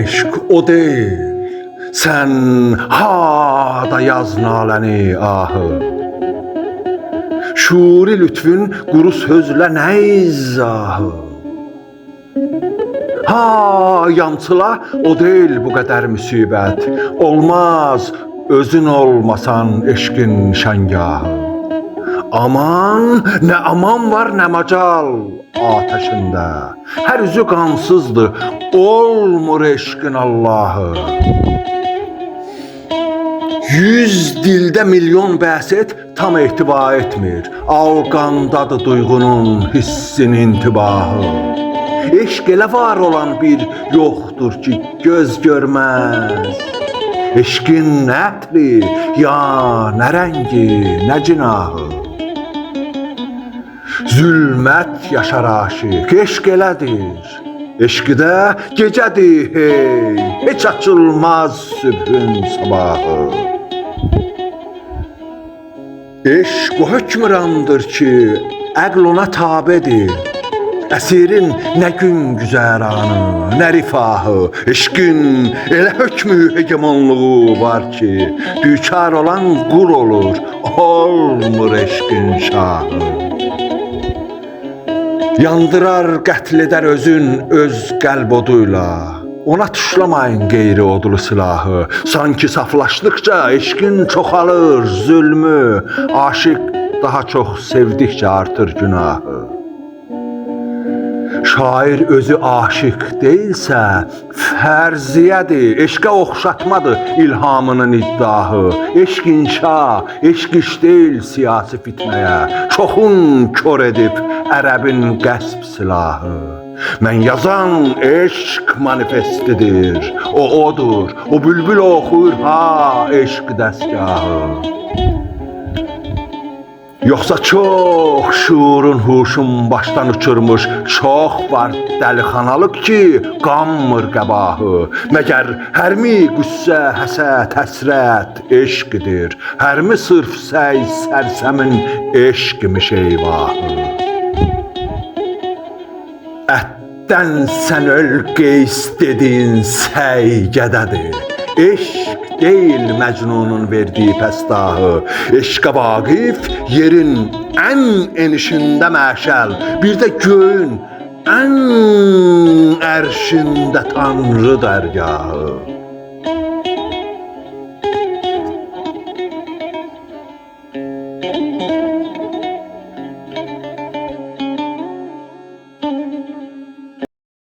eşq o deyil. Sən hada yaz naləni ahı. Şuri lütfün quru sözlə nə izahı. Ha yamçıla o deyil bu qədər müsibət. Olmaz özün olmasan eşqin şəngahı. Aman, nə aman var nə macal ateşində. Hər üzü qansızdır, olmur eşqin Allahı. 100 dildə milyon bəhs et, tam ehtiva etmir. Alqandadır duyğunun, hissin intibahı. Eşq elə var olan bir yoxdur ki, göz görməz. Eşqin nə ətri, ya nə rəngi, nə cinahı. Zülmət yaşar aşiq, eşq elədir. Eşqidə gecədir hey, heç açılmaz sübhün sabahı. Eşq o hökmrandır ki, əql ona tabedir.Əsirin nə gün güzəranı, nə rifahı. Eşqin elə hökmü hegemonluğu var ki, düçar olan qul olur, olmur eşqin şahı. Yandırar, qətl edər özün öz qəlb oduyla. Ona tuşlamayın qeyri odlu silahı. Sanki saflaşdıqca eşqin çoxalır zülmü. Aşiq daha çox sevdikcə artır günahı. Şair özü aşiq deyilsə fərziyədir. Eşqə oxşatmadır ilhamının iddiahı. Eşq inşa, eşq iş deyil siyasi fitnəyə. Çoxun kör edib ərəbin qəsb silahı. Mən yazan eşq manifestidir. O odur, o bülbül oxuyur ha eşq dəstgahı. Yoxsa çox şuurun huşun başdan uçurmuş, çox var dəlixanalıq ki, qanmır qəbahı. Məgər hərmi qüssə, həsət, həsrət eşqidir. Hərmi sırf səy sərsəmin eşqimiş eyvahı. Ətdən sən öl qeys dediyin səy gədədir. Eşq deyil Məcnunun verdiyi pəstahı. Eşqə vaqif yerin ən enişində məşəl, bir də göyün ən ərşində Tanrı dərgahı.